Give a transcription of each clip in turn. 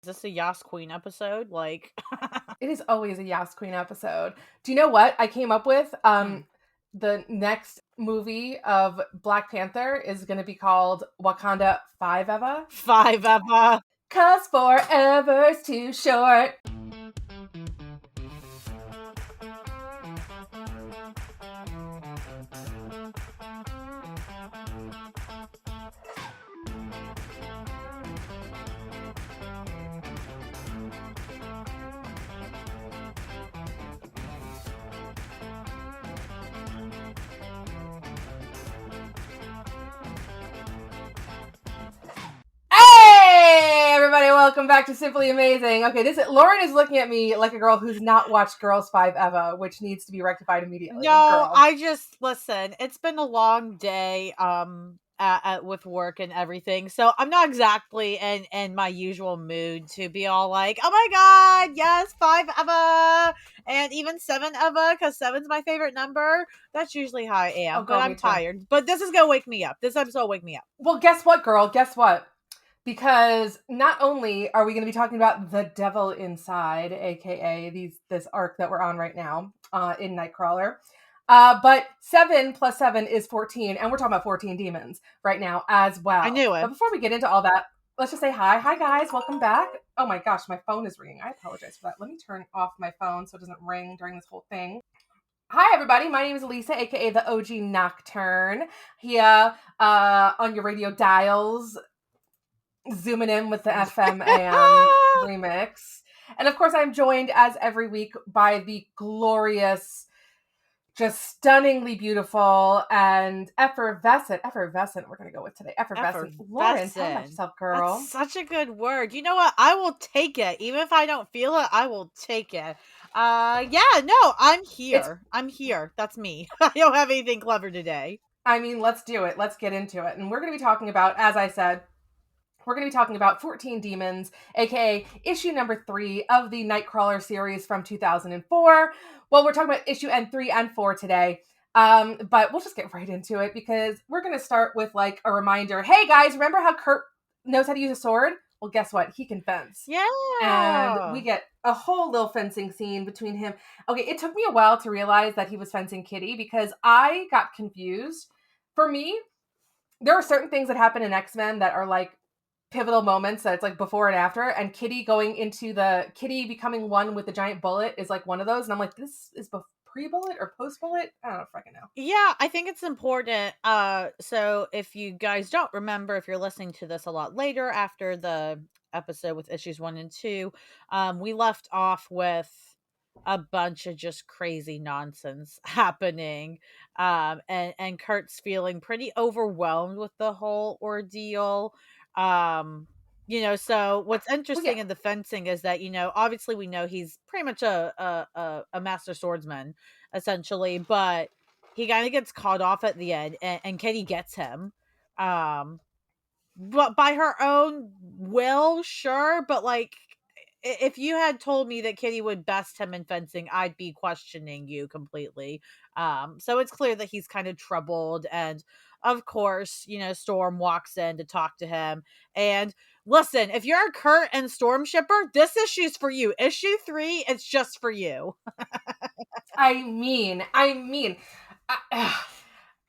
Is this a Yas Queen episode? Like, It is always a Yas Queen episode. Do you know what I came up with? The next movie of Black Panther is going to be called Wakanda 5 Five Eva. 'Cause forever's too short. Hey, everybody, welcome back to Simply Amazing. Okay, Lauren is looking at me like a girl who's not watched Girls 5 Eva, which needs to be rectified immediately. No, Girl. I just listen. It's been a long day, with work and everything, so I'm not exactly in my usual mood to be all like, "Oh my god, yes, 5 Eva, and even 7 Eva, because seven's my favorite number." That's usually how I am, Oh, but girl, I'm me too. tired. But this is gonna wake me up. This episode will wake me up. Well, guess what, girl? Guess what? Because not only are we going to be talking about the devil inside, aka this arc that we're on right now in Nightcrawler, but 7 plus 7 is 14, and we're talking about 14 demons right now as well. I knew it. But before we get into all that, let's just say hi. Hi, guys. Welcome back. Oh my gosh, my phone is ringing. I apologize for that. Let me turn off my phone so it doesn't ring during this whole thing. Hi, everybody. My name is Lisa, aka the OG Nocturne, here on your radio dials, zooming in with the FM AM remix. And of course, I'm joined as every week by the glorious, just stunningly beautiful and effervescent, we're going to go with today. Effervescent. Lauren, tell about yourself, girl. That's such a good word. You know what? I will take it. Even if I don't feel it, I will take it. Yeah, no, I'm here. I'm here. That's me. I don't have anything clever today. I mean, let's do it. Let's get into it. And we're going to be talking about, as I said, we're going to be talking about 14 Demons, aka issue number 3 of the Nightcrawler series from 2004. Well, we're talking about issue 3 and 4 today. But we'll just get right into it because we're going to start with like a reminder. Hey guys, remember how Kurt knows how to use a sword? Well, guess what? He can fence. Yeah. And we get a whole little fencing scene between him. Okay, it took me a while to realize that he was fencing Kitty because I got confused. For me, there are certain things that happen in X-Men that are like pivotal moments that it's like before and after, and Kitty becoming one with the giant bullet is like one of those, and I'm like, this is pre-bullet or post-bullet? I don't know if I can know. Yeah, I think it's important. So if you guys don't remember, if you're listening to this a lot later after the episode with issues 1 and 2, we left off with a bunch of just crazy nonsense happening. And Kurt's feeling pretty overwhelmed with the whole ordeal. So what's interesting in the fencing is that, obviously we know he's pretty much a master swordsman, essentially, but he kind of gets caught off at the end, and Kitty gets him. But by her own will, sure, but like, if you had told me that Kitty would best him in fencing, I'd be questioning you completely. So it's clear that he's kind of troubled, and of course, Storm walks in to talk to him. And listen, if you're a Kurt and Storm shipper, this issue's for you. Issue 3, it's just for you. I mean, oh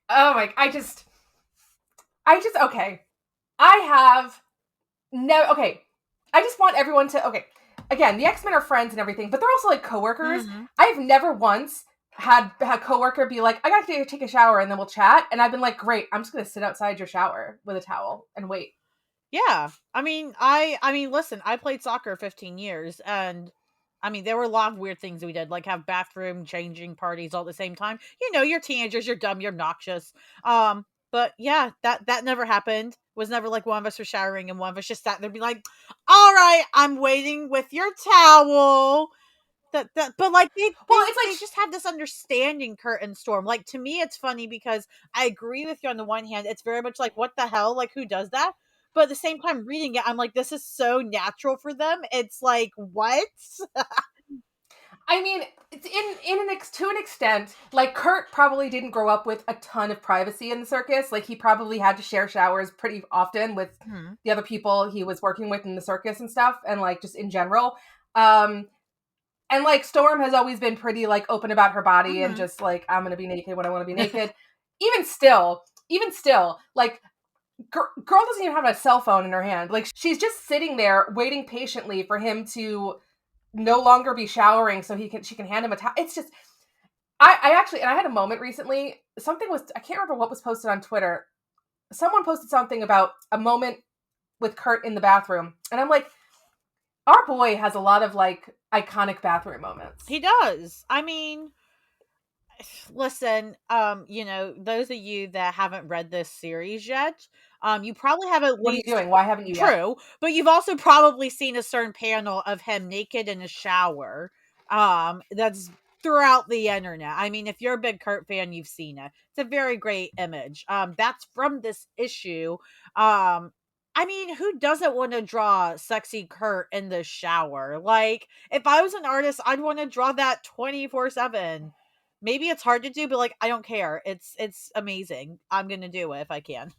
my, I just, okay. I just want everyone to, okay, again, the X-Men are friends and everything, but they're also like coworkers. Mm-hmm. I've never once had a coworker be like, I got to take a shower and then we'll chat. And I've been like, great, I'm just going to sit outside your shower with a towel and wait. Yeah. I mean, listen, I played soccer 15 years, and I mean, there were a lot of weird things we did, like have bathroom changing parties all at the same time. You're teenagers, you're dumb, you're obnoxious. But yeah, that never happened. It was never like one of us was showering and one of us just sat there and be like, all right, I'm waiting with your towel. But like they just have this understanding, Kurt and Storm. Like, to me, it's funny because I agree with you on the one hand. It's very much like, what the hell? Like, who does that? But at the same time, reading it, I'm like, this is so natural for them. It's like, what? I mean, it's to an extent, like Kurt probably didn't grow up with a ton of privacy in the circus. Like he probably had to share showers pretty often with Hmm. the other people he was working with in the circus and stuff, and like just in general. Um, and like Storm has always been pretty like open about her body and Hmm. just like I'm gonna be naked when I want to be naked. Even still, like girl doesn't even have a cell phone in her hand. Like she's just sitting there waiting patiently for him to no longer be showering so she can hand him a towel. It's just I actually, and I had a moment recently. Something was, I can't remember what was posted on Twitter. Someone posted something about a moment with Kurt in the bathroom, and I'm like, our boy has a lot of like iconic bathroom moments. He does. I mean, listen, those of you that haven't read this series yet, you probably have at What are you least doing? Why haven't you yet? true, but you've also probably seen a certain panel of him naked in a shower. That's throughout the internet. I mean, if you're a big Kurt fan, you've seen it. It's a very great image. That's from this issue. I mean, who doesn't want to draw sexy Kurt in the shower? Like, if I was an artist, I'd want to draw that 24/7. Maybe it's hard to do, but like I don't care. It's amazing. I'm gonna do it if I can.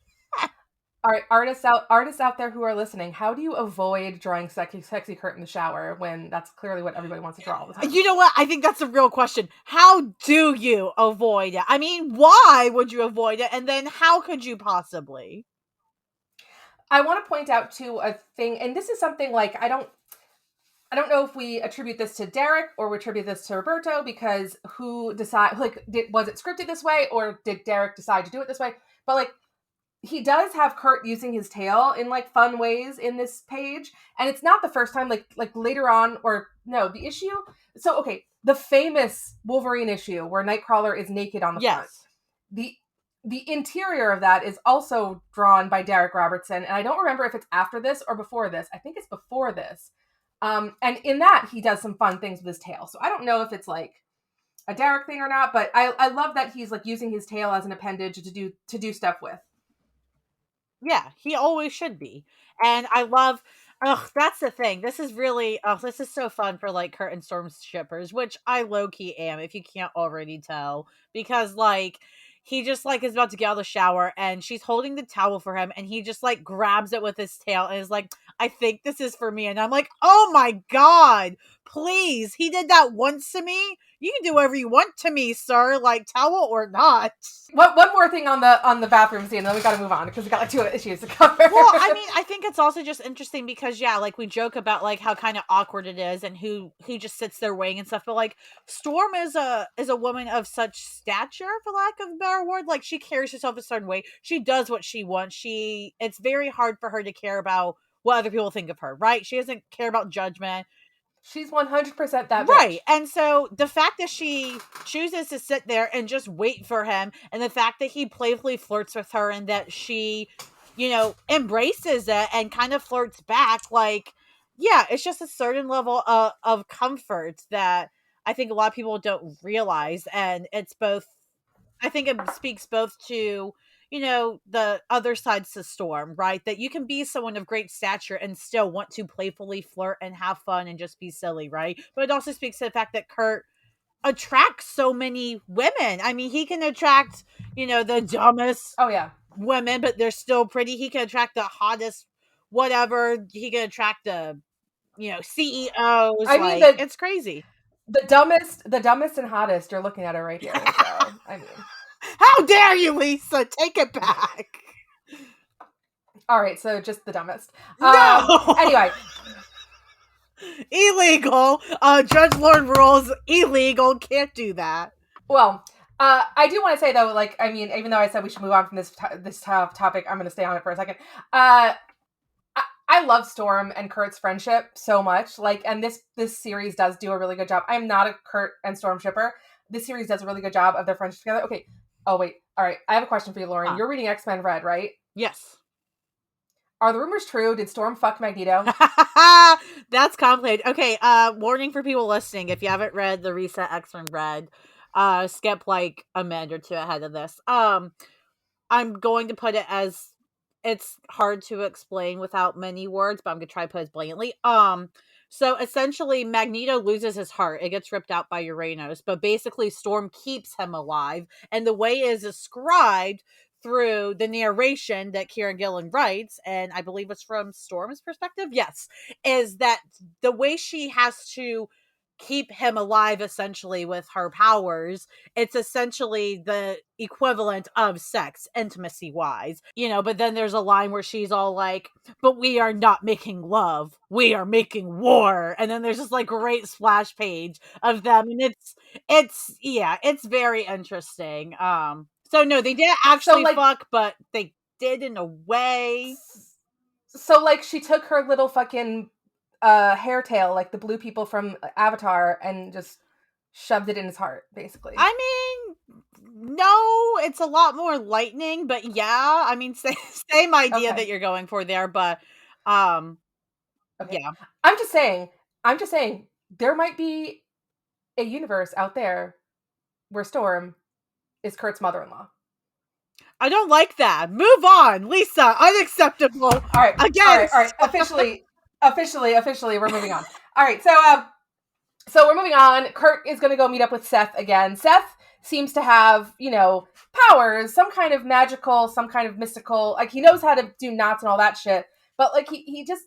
All right, artists out there who are listening, how do you avoid drawing sexy Kurt in the shower when that's clearly what everybody wants to draw all the time? You know what? I think that's a real question. How do you avoid it? I mean, why would you avoid it? And then how could you possibly? I want to point out too a thing, and this is something like I don't know if we attribute this to Derek or we attribute this to Roberto because who decide like was it scripted this way or did Derek decide to do it this way? But like he does have Kurt using his tail in like fun ways in this page, and it's not the first time. Like later on, or no, the issue. So okay, the famous Wolverine issue where Nightcrawler is naked on the front. Yes. The the interior of that is also drawn by Derek Robertson, and I don't remember if it's after this or before this. I think it's before this. And in that he does some fun things with his tail. So I don't know if it's like a Derek thing or not, but I love that he's like using his tail as an appendage to do stuff with. Yeah, he always should be. And I love that's the thing. This is so fun for like Kurt and Storm shippers, which I low key am, if you can't already tell. Because like he just like is about to get out of the shower and she's holding the towel for him and he just like grabs it with his tail and is like, I think this is for me. And I'm like, oh my God, please. He did that once to me. You can do whatever you want to me, sir, like towel or not. One more thing on the bathroom scene, then we got to move on because we got like two issues to cover. Well, I mean, I think it's also just interesting because yeah, like we joke about like how kind of awkward it is and who just sits there waiting and stuff, but like Storm is a woman of such stature, for lack of a better word. Like she carries herself a certain way. She does what she wants. It's very hard for her to care about what other people think of her, right? She doesn't care about judgment. She's 100% that Right. bitch. And so the fact that she chooses to sit there and just wait for him, and the fact that he playfully flirts with her and that she, embraces it and kind of flirts back, like, yeah, it's just a certain level of comfort that I think a lot of people don't realize. And it's both, I think it speaks both to, the other side's the storm, right? That you can be someone of great stature and still want to playfully flirt and have fun and just be silly, right? But it also speaks to the fact that Kurt attracts so many women. I mean, he can attract, the dumbest Oh yeah. women, but they're still pretty. He can attract the hottest whatever. He can attract the, CEOs. I mean Like, it's crazy. the dumbest and hottest. You're looking at her right here. So I mean, How dare you, Lisa? Take it back. all right. So just the dumbest. No. Anyway, Illegal. Judge Lord rules illegal. Can't do that. well, I do want to say though, like, I mean, even though I said we should move on from this topic, I'm going to stay on it for a second. I love Storm and Kurt's friendship so much. Like, and this series does do a really good job. I'm not a Kurt and Storm shipper. This series does a really good job of their friendship together. Okay. Oh wait. All right. I have a question for you, Lauren. You're reading X-Men Red, right? Yes. Are the rumors true? Did Storm fuck Magneto? That's complicated. Okay, warning for people listening, if you haven't read the recent X-Men Red, skip like a minute or two ahead of this. I'm going to put it as it's hard to explain without many words, but I'm gonna try to put it blatantly. So essentially, Magneto loses his heart. It gets ripped out by Uranus, but basically, Storm keeps him alive. And the way it is described through the narration that Kieran Gillen writes, and I believe it's from Storm's perspective, yes, is that the way she has to keep him alive essentially with her powers, it's essentially the equivalent of sex intimacy wise, but then there's a line where she's all like, but we are not making love, we are making war, and then there's this like great splash page of them, and it's very interesting. So no, they didn't So actually like, fuck, but they did in a way. so like she took her little fucking hair tail, like the blue people from Avatar, and just shoved it in his heart, basically. I mean, no, it's a lot more lightning, but yeah, I mean, same idea that Okay. you're going for there, but um, Okay. yeah. I'm just saying. I'm just saying. There might be a universe out there where Storm is Kurt's mother-in-law. I don't like that. Move on, Lisa. Unacceptable. All right. Against. All right. Officially, we're moving on. All right. So we're moving on. Kurt is going to go meet up with Seth again. Seth seems to have, powers, some kind of magical, some kind of mystical. Like, he knows how to do knots and all that shit. But like, he just,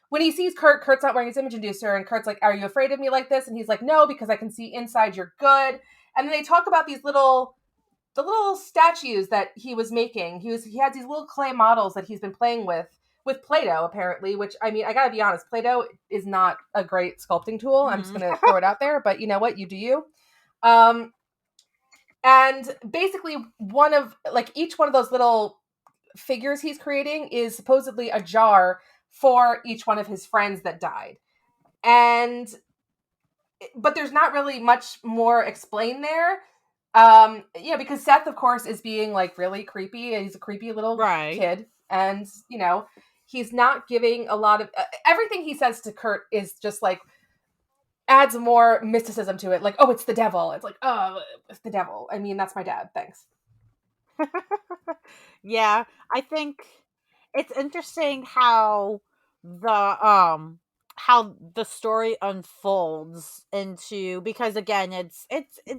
when he sees Kurt's not wearing his image inducer, and Kurt's like, "Are you afraid of me like this?" And he's like, "No, because I can see inside you're good." And then they talk about the little statues that he was making. He had these little clay models that he's been playing with Play-Doh, apparently, which, I mean, I gotta be honest, Play-Doh is not a great sculpting tool. I'm just gonna throw it out there, but you know what? You do you. And basically each one of those little figures he's creating is supposedly a jar for each one of his friends that died. But there's not really much more explained there. Because Seth, of course, is being like really creepy. He's a creepy little kid, and he's not giving a lot of everything he says to Kurt is just like adds more mysticism to it. Like, oh, it's the devil. It's like, oh, it's the devil. I mean, that's my dad. Thanks. Yeah, I think it's interesting how the story unfolds into, because again,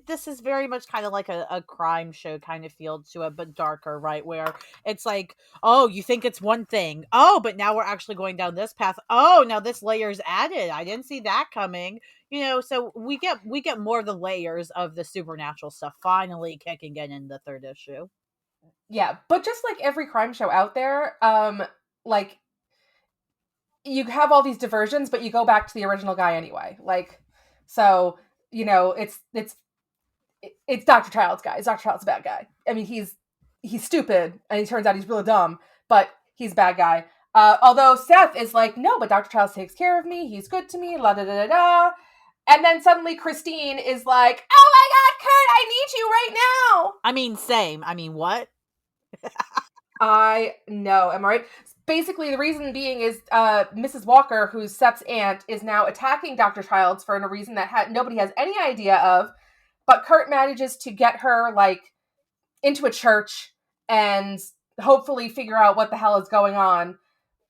this is very much kind of like a crime show kind of feel to it, but darker, right? Where it's like, oh, you think it's one thing, oh, but now we're actually going down this path, oh, now this layer's added, I didn't see that coming. So we get more of the layers of the supernatural stuff finally kicking in the third issue. Yeah, but just like every crime show out there, like, you have all these diversions, but you go back to the original guy anyway. Like, so it's Dr. Childs, guys. Dr. Childs is a bad guy. I mean, he's stupid, and he turns out he's really dumb, but he's a bad guy. Although Seth is like, no, but Dr. Childs takes care of me. He's good to me. La da da da da. And then suddenly Christine is like, oh my God, Kurt, I need you right now. I mean, same. I mean, what? I know. Am I right? Basically, the reason being is Mrs. Walker, who's Seth's aunt, is now attacking Dr. Childs for a reason that nobody has any idea of. But Kurt manages to get her like into a church and hopefully figure out what the hell is going on.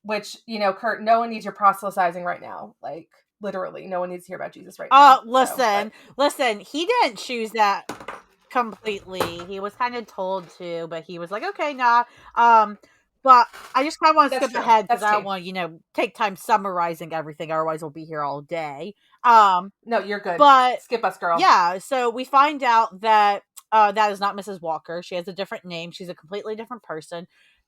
Which, Kurt, no one needs your proselytizing right now. Like, literally, no one needs to hear about Jesus right now. Listen, he didn't choose that completely. He was kind of told to, but he was like, okay, nah. But I just kind of want to skip ahead because I don't want to, take time summarizing everything. Otherwise, we'll be here all day. No, you're good. But skip us, girl. Yeah. So we find out that that is not Mrs. Walker. She has a different name. She's a completely different person.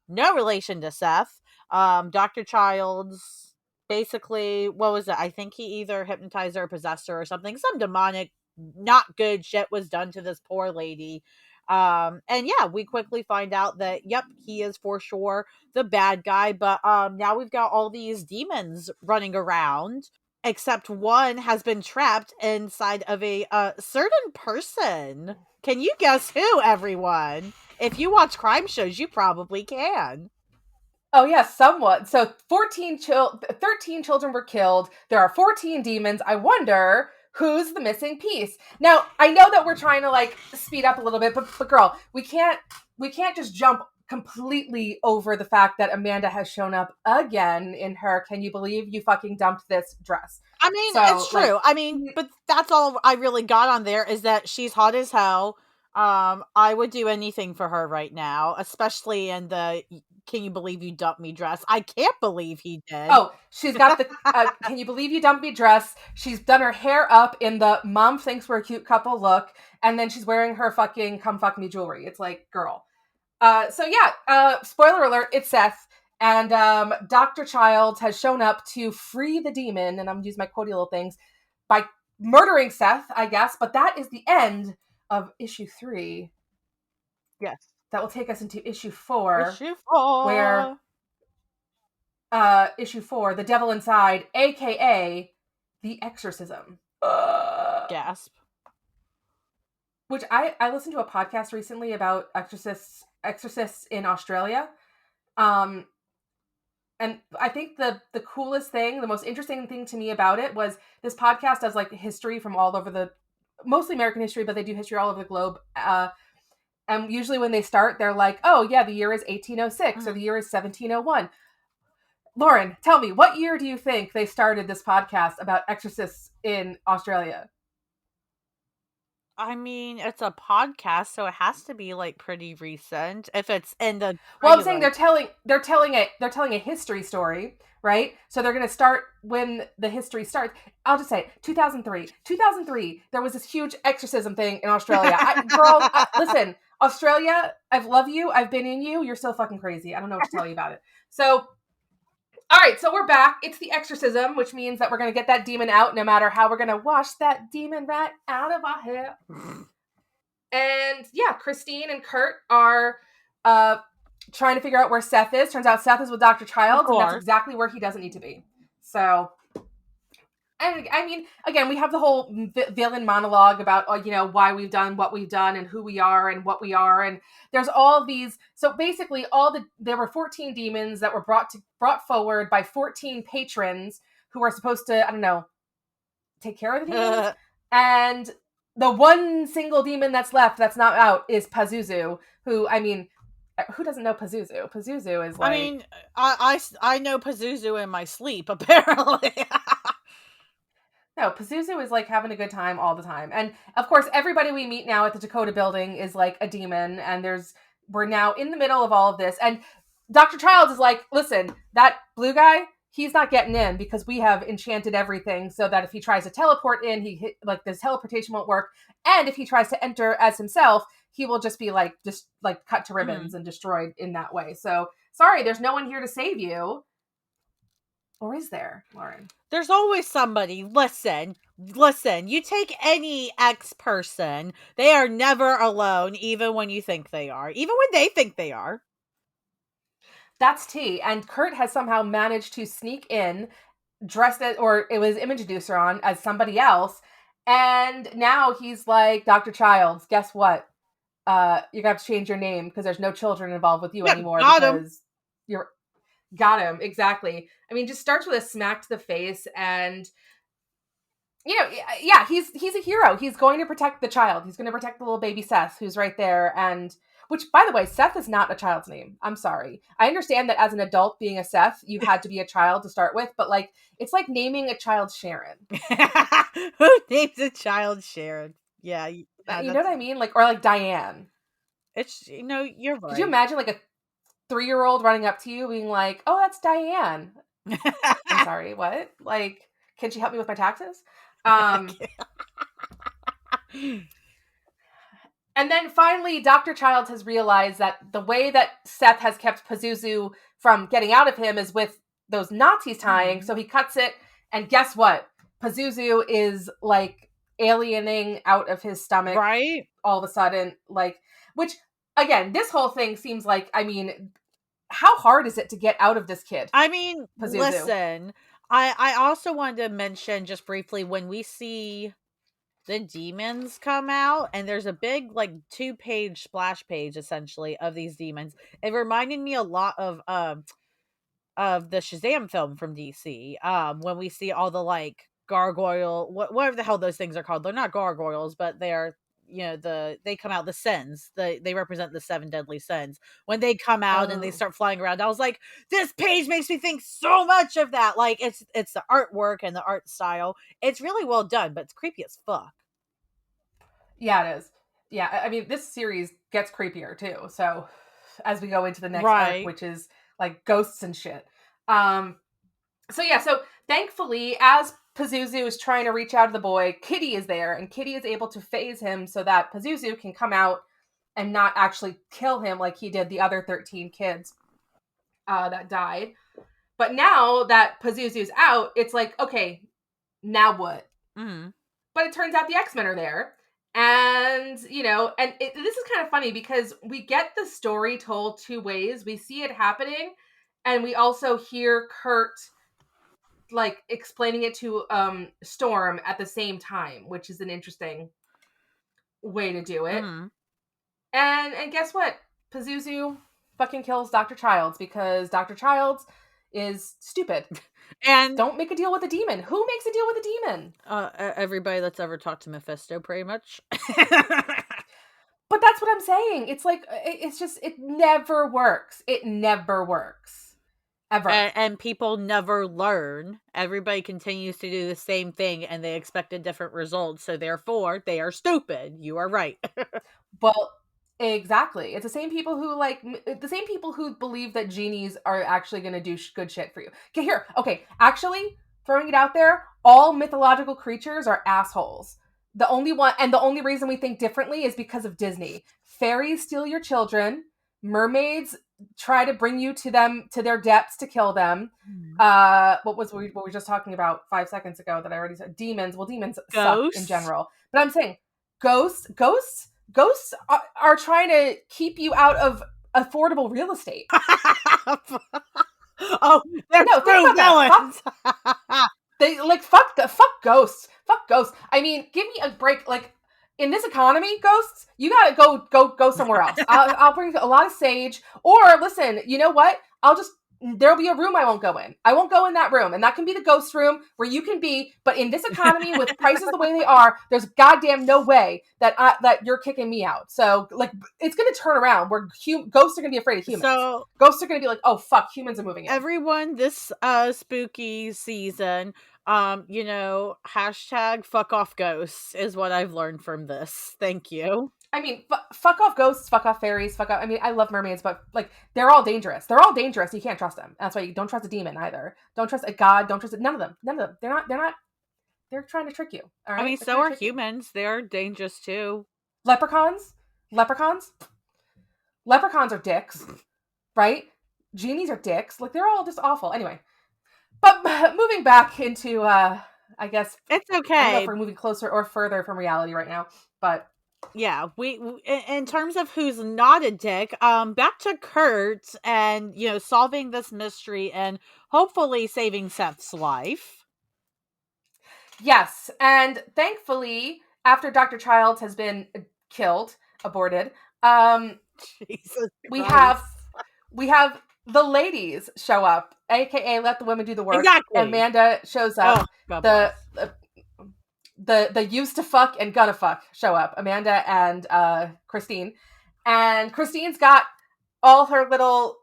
No relation to Seth. Dr. Childs, basically, what was it? I think he either hypnotized her or possessed her or something. Some demonic, not good shit was done to this poor lady. And yeah, we quickly find out that, yep, he is for sure the bad guy. But now we've got all these demons running around, except one has been trapped inside of a certain person. Can you guess who, everyone? If you watch crime shows, you probably can. Oh, yeah, somewhat. So 13 children were killed. There are 14 demons. I wonder who's the missing piece. Now, I know that we're trying to like speed up a little bit, but girl, we can't just jump completely over the fact that Amanda has shown up again in her "Can you believe you fucking dumped this" dress. I mean, So it's like, true. I mean, but that's all I really got on there is that she's hot as hell. I would do anything for her right now, especially in the "Can you believe you dumped me" dress. I can't believe he did. oh, she's got the "Can you believe you dumped me" dress. She's done her hair up in the "Mom thinks we're a cute couple" look, and then she's wearing her fucking "Come fuck me" jewelry. It's like, girl. So yeah, spoiler alert, it's Seth. And Dr. Childs has shown up to free the demon, and I'm using my quotey little things, by murdering Seth, I guess. But that is the end of issue 3. Yes. That will take us into issue 4, Issue 4. where issue 4, The Devil Inside, aka The Exorcism. Gasp. Which I listened to a podcast recently about exorcists in Australia. And I think the coolest thing, the most interesting thing to me about it was this podcast does like history from all over the, mostly American history, but they do history all over the globe. And usually when they start, they're like, oh yeah, the year is 1806 or the year is 1701. Lauren, tell me, what year do you think they started this podcast about exorcists in Australia? I mean, it's a podcast, so it has to be like pretty recent. If it's in the Well, I'm saying they're telling a history story, right? So they're going to start when the history starts. I'll just say 2003. 2003, there was this huge exorcism thing in Australia. Listen, Australia, I love you. I've been in you. You're so fucking crazy. I don't know what to tell you about it. So, all right, so we're back. It's the exorcism, which means that we're going to get that demon out no matter how. We're going to wash that demon right out of our hair. And yeah, Christine and Kurt are trying to figure out where Seth is. Turns out Seth is with Dr. Childs, and that's exactly where he doesn't need to be. So, and I mean, again, we have the whole villain monologue about, why we've done what we've done and who we are and what we are. And there's all these. So basically, there were 14 demons that were brought forward by 14 patrons who are supposed to, I don't know, take care of the demons. And the one single demon that's left that's not out is Pazuzu, who, I mean, who doesn't know Pazuzu? Pazuzu is like... I mean, I know Pazuzu in my sleep, apparently. No, Pazuzu is like having a good time all the time. And of course, everybody we meet now at the Dakota building is like a demon, and we're now in the middle of all of this. And Dr. Childs is like, listen, that blue guy, he's not getting in because we have enchanted everything so that if he tries to teleport in, this teleportation won't work. And if he tries to enter as himself, he will just be just cut to ribbons and destroyed in that way. So sorry, there's no one here to save you. Or is there, Lauren? There's always somebody. Listen, you take any ex person, they are never alone, even when you think they are, even when they think they are. That's tea. And Kurt has somehow managed to sneak in, dressed as, or it was image producer on, as somebody else. And now he's like, Dr. Childs, guess what? You're going to have to change your name because there's no children involved with you anymore. You're... Got him. Exactly. I mean, just starts with a smack to the face, and yeah, he's a hero. He's going to protect the child. He's going to protect the little baby Seth, who's right there. And which, by the way, Seth is not a child's name. I'm sorry. I understand that as an adult being a Seth, you had to be a child to start with, but it's like naming a child Sharon. Who names a child Sharon? Yeah, you know what I mean? Or Diane. It's you're right. Could you imagine a 3-year-old running up to you being like, oh, that's Diane. I'm sorry, what? Can she help me with my taxes? And then finally, Dr. Childs has realized that the way that Seth has kept Pazuzu from getting out of him is with those Nazis tying. So he cuts it, and guess what? Pazuzu is alienating out of his stomach. Right? All of a sudden, which... Again, this whole thing seems how hard is it to get out of this kid? I mean, Pazuzu? Listen, I also wanted to mention just briefly when we see the demons come out and there's a big 2-page splash page essentially of these demons. It reminded me a lot of the Shazam film from DC. When we see all the gargoyle, whatever the hell those things are called. They're not gargoyles, but they're they come out, the sins, they represent the 7 deadly sins. When they come out and they Oh. start flying around, I was like, this page makes me think so much of that. Like, it's the artwork and the art style. It's really well done, but it's creepy as fuck. Yeah, it is. Yeah, I mean, this series gets creepier too. So as we go into the next arc, Right. which is like ghosts and shit. Um, so thankfully, as Pazuzu is trying to reach out to the boy, Kitty is there, and Kitty is able to phase him so that Pazuzu can come out and not actually kill him like he did the other 13 kids that died. But now that Pazuzu's out, it's like, okay, now what? Mm-hmm. But it turns out the X-Men are there. And, this is kind of funny because we get the story told two ways. We see it happening, and we also hear Kurt like explaining it to Storm at the same time, which is an interesting way to do it. Mm-hmm. And guess what? Pazuzu fucking kills Dr. Childs because Dr. Childs is stupid. And don't make a deal with a demon. Who makes a deal with a demon? Everybody that's ever talked to Mephisto, pretty much. But that's what I'm saying. It's like, it's just, it never works. It never works. Ever. And people never learn. Everybody continues to do the same thing and they expect a different result. So therefore, they are stupid. You are right. Well, exactly. It's the same people who believe that genies are actually going to do good shit for you. Okay, here. Okay, actually, throwing it out there, all mythological creatures are assholes. The only reason we think differently is because of Disney. Fairies steal your children. Mermaids try to bring you to their depths to kill them. What we were just talking about 5 seconds ago that I already said? Demons. Well, demons suck in general. But I'm saying ghosts are trying to keep you out of affordable real estate. Oh, they're true villains. They like fuck ghosts. Fuck ghosts. I mean, give me a break. Like, in this economy, ghosts, you gotta go somewhere else. I'll bring a lot of sage. Or listen, you know what? There'll be a room I won't go in. I won't go in that room, and that can be the ghost room where you can be. But in this economy, with prices the way they are, there's goddamn no way that you're kicking me out. So, like, it's gonna turn around where ghosts are gonna be afraid of humans. So ghosts are gonna be like, oh fuck, humans are moving in. Everyone, this spooky season, hashtag fuck off ghosts is what I've learned from this. Thank you. I mean, fuck off ghosts, fuck off fairies, fuck off. I mean, I love mermaids, but like, they're all dangerous. They're all dangerous. You can't trust them. That's why you don't trust a demon either. Don't trust a god. Don't trust none of them. None of them. They're not. They're trying to trick you. All right. I mean, so are humans. They're dangerous too. Leprechauns are dicks, right? Genies are dicks. Like, they're all just awful. Anyway, but moving back into, I guess it's okay. I don't know if we're moving closer or further from reality right now, but. Yeah, we in terms of who's not a dick, back to Kurt and, solving this mystery and hopefully saving Seth's life. Yes, and thankfully, after Dr. Childs has been aborted, we have the ladies show up, aka let the women do the work. Exactly. Amanda shows up. Oh, the used to fuck and gonna fuck show up. Amanda and Christine. And Christine's got all her little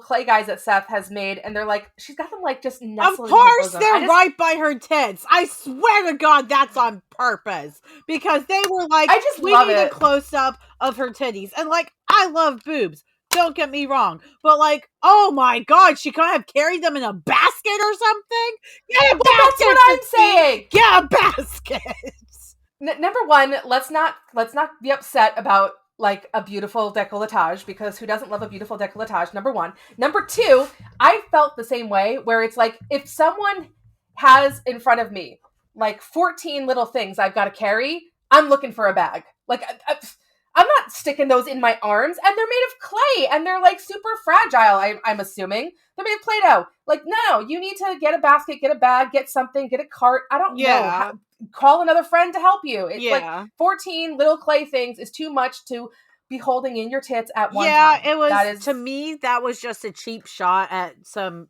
clay guys that Seth has made, and they're like, she's got them like just nestling. Of course, they're right by her tits. I swear to God, that's on purpose, because they were like, we need a close up of her titties, and like, I love boobs. Don't get me wrong, but like, oh my God, she kind of carried them in a basket or something. Get a basket. That's what I'm saying. Get a basket. Number one, let's not be upset about like a beautiful décolletage, because who doesn't love a beautiful décolletage? Number one. Number two, I felt the same way, where it's like, if someone has in front of me like 14 little things I've got to carry, I'm looking for a bag. Like, I'm not sticking those in my arms, and they're made of clay, and they're like super fragile. I'm assuming they're made of Play-Doh. Like, no, you need to get a basket, get a bag, get something, get a cart. I don't know. Call another friend to help you. It's like 14 little clay things is too much to be holding in your tits at one time. Yeah, it was, to me, that was just a cheap shot at some,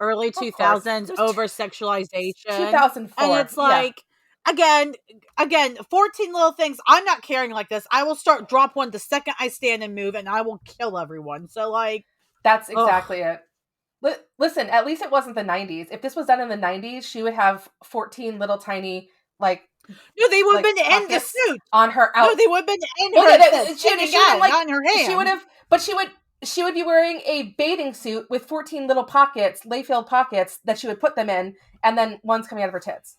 early 2000s over-sexualization. 2004. And it's like, again, again, 14 little things. I'm not caring like this. I will start drop one the second I stand and move, and I will kill everyone. So like, That's ugh. exactly it. Listen, at least it wasn't the 90s. If this was done in the 90s, she would have 14 little tiny like No, they would have like been in the pockets suit. on her No, out. they would have been in Well, her yeah, fist, hanging she would have out, like not in her she would hand. have, but she would be wearing a bathing suit with 14 little pockets, lay-filled pockets that she would put them in, and then one's coming out of her tits,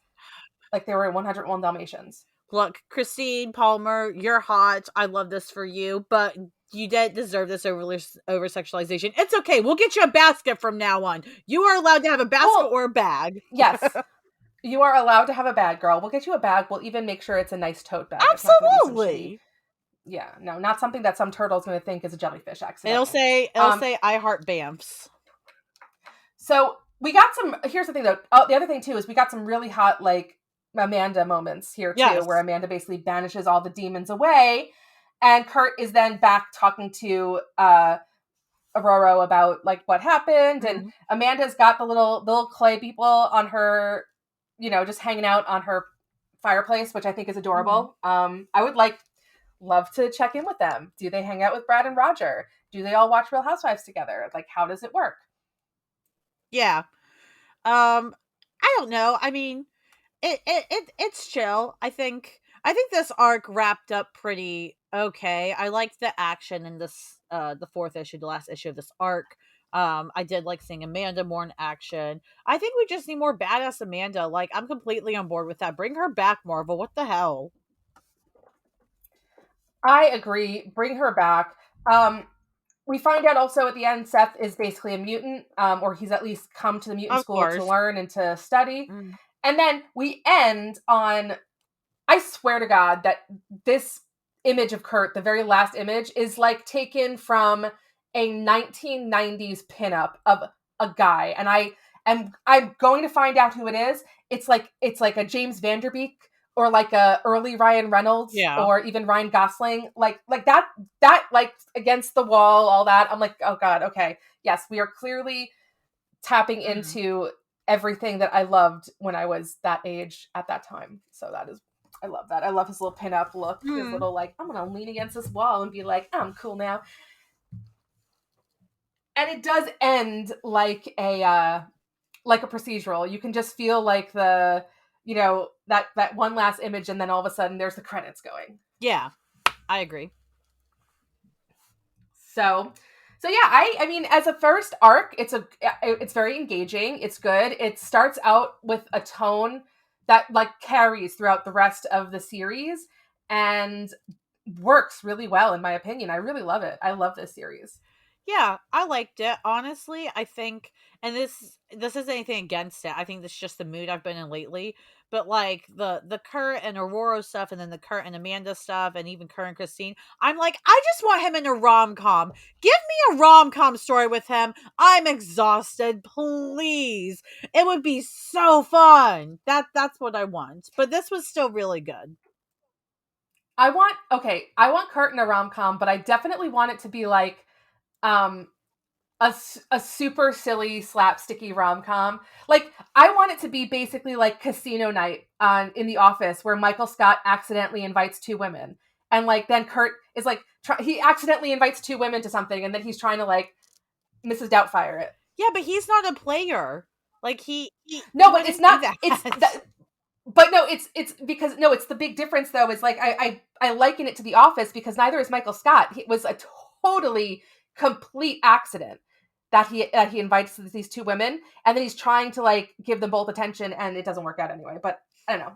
like they were in 101 Dalmatians. Look, Christine Palmer, you're hot. I love this for you, but you didn't deserve this over sexualization. It's okay. We'll get you a basket from now on. You are allowed to have a basket Well, or a bag. yes, you are allowed to have a bag, girl. We'll get you a bag. We'll even make sure it's a nice tote bag. It's not going to be some shitty. Absolutely. Yeah, no, not something that some turtle's going to think is a jellyfish It'll accidentally. say I heart Bamfs. So we got some. Here's the thing, though. Oh, the other thing too is we got some really hot like Amanda moments here too, Yes. where Amanda basically banishes all the demons away, and Kurt is then back talking to Aurora about like what happened, and Amanda's got the little clay people on her, just hanging out on her fireplace, which I think is adorable. I would love to check in with them. Do they hang out with Brad and Roger? Do they all watch Real Housewives together? Like, how does it work? Yeah. I don't know. I mean, it's chill. I think this arc wrapped up pretty okay. I liked the action in this the fourth issue, the last issue of this arc. I did like seeing Amanda more in action. I think we just need more badass Amanda. Like, I'm completely on board with that. Bring her back, Marvel. What the hell? I agree. Bring her back. We find out also at the end Seth is basically a mutant, or he's at least come to the mutant Of school course. to learn and to study. And then we end on, I swear to God that this image of Kurt, the very last image, is like taken from a 1990s pinup of a guy. And I'm going to find out who it is. It's like a James Vanderbeek or like a early Ryan Reynolds, or even Ryan Gosling, like that like against the wall, all that. I'm like, oh God, okay. Yes, we are clearly tapping into everything that I loved when I was that age at that time. So I love that. I love his little pinup look, his little like, I'm gonna lean against this wall and be like, I'm cool now. And it does end like a procedural. You can just feel like the, that one last image, and then all of a sudden there's the credits going. Yeah, I agree. So yeah, I mean, as a first arc, it's very engaging. It's good. It starts out with a tone that like carries throughout the rest of the series and works really well, in my opinion. I really love it. I love this series. Yeah, I liked it. Honestly, I think, and this isn't anything against it. I think this is just the mood I've been in lately. But like the Kurt and Aurora stuff, and then the Kurt and Amanda stuff, and even Kurt and Christine, I'm like, I just want him in a rom com. Give me a rom com story with him. I'm exhausted. Please, it would be so fun. That's what I want. But this was still really good. I want Kurt in a rom com, but I definitely want it to be like um a super silly slapsticky rom-com. Like, I want it to be basically like Casino Night on in The Office, where Michael Scott accidentally invites two women, and like then Kurt is like he accidentally invites two women to something, and then he's trying to like Mrs. Doubtfire it. Yeah, but he's not a player. Like no, but it's not. It's but no, it's because no, it's the big difference though. Is like I liken it to The Office because neither is Michael Scott. It was a totally complete accident that he invites these two women, and then he's trying to like give them both attention, and it doesn't work out anyway. But I don't know.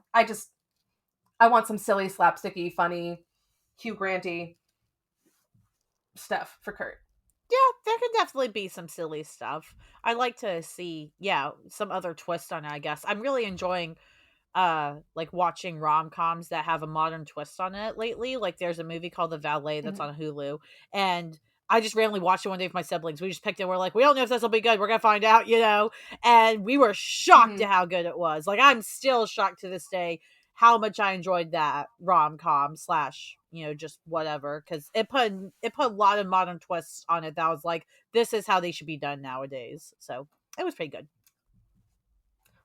I want some silly, slapsticky, funny, Hugh Granty stuff for Kurt. Yeah, there could definitely be some silly stuff. I'd like to see, some other twist on it, I guess. I'm really enjoying like watching rom-coms that have a modern twist on it lately. Like there's a movie called The Valet that's on Hulu, and I just randomly watched it one day with my siblings. We just picked it. We're like, we don't know if this will be good. We're gonna find out, And we were shocked at how good it was. Like, I'm still shocked to this day how much I enjoyed that rom-com slash, just whatever, because it put a lot of modern twists on it that was like, this is how they should be done nowadays. So it was pretty good.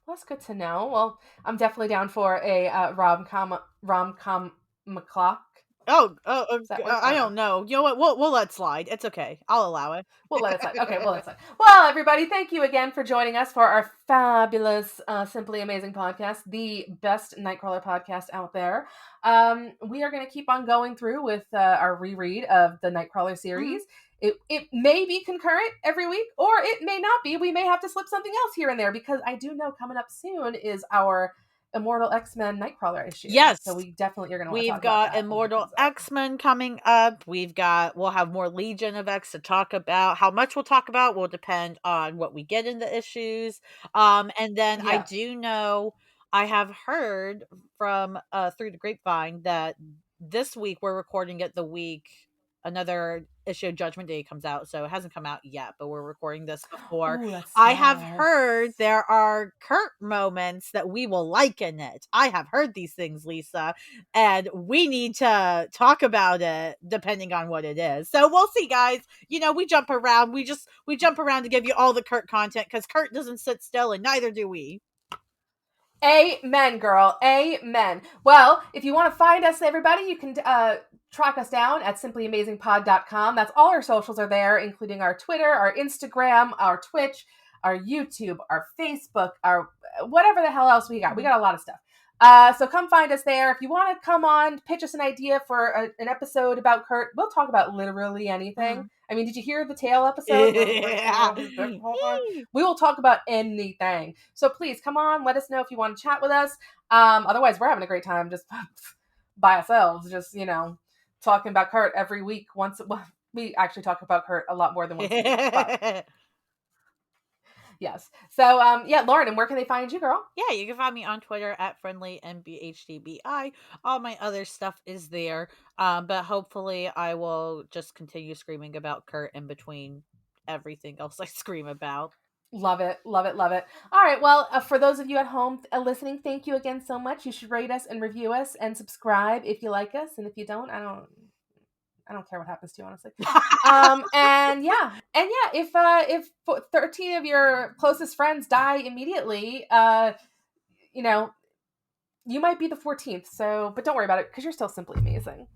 Well, that's good to know. Well, I'm definitely down for a rom com McClock. Does that work? I I don't know. don't know. You know what? We'll let slide. It's okay. I'll allow it. We'll let it slide. Okay, we'll let it slide. Well, everybody, thank you again for joining us for our fabulous, Simply Amazing podcast, the best Nightcrawler podcast out there. We are going to keep on going through with our reread of the Nightcrawler Mhm. series. It may be concurrent every week, or it may not be. We may have to slip something else here and there because I do know coming up soon is our Immortal X-Men Nightcrawler issue. So Yes. we definitely are going to want to We've talk about got that when that Immortal comes up. X-Men coming up. We'll have more Legion of X to talk about. How much we'll talk about will depend on what we get in the issues. And then I Yeah. do know I have heard from through the grapevine that this week we're recording it the week another issue of Judgment Day comes out. So it hasn't come out yet, but we're recording this before. Oh, that's I have heard yes. there are Kurt moments that we will like in it. I have heard these things, Lisa, and we need to talk about it depending on what it is. So we'll see, guys. You know, we jump around. We jump around to give you all the Kurt content because Kurt doesn't sit still, and neither do we. Amen, girl. Amen. Well, if you want to find us, everybody, you can track us down at simplyamazingpod.com. That's all our socials are there, including our Twitter, our Instagram, our Twitch, our YouTube, our Facebook, our whatever the hell else we got. We Mhm. got a lot of stuff. So come find us there. If you want to come on, pitch us an idea for an episode about Kurt. We'll talk about literally anything. Mhm. I mean, did you hear the tail episode where it was like, Yeah. oh, his dick the whole time? We will talk about anything. So please come on, let us know if you want to chat with us. Otherwise, we're having a great time just by ourselves, just, talking about Kurt every week. Well, we actually talk about Kurt a lot more than once a week, but yes. So, yeah, Lauren, and where can they find you, girl? Yeah, you can find me on Twitter at friendlynbhdbi. All my other stuff is there. But hopefully I will just continue screaming about Kurt in between everything else I scream about. Love it, love it, love it. All right, well, for those of you at home listening, thank you again so much. You should rate us and review us and subscribe if you like us, and if you don't, I don't care what happens to you, honestly. And yeah, if 13 of your closest friends die immediately, you know, you might be the 14th. So, but don't worry about it because you're still simply amazing.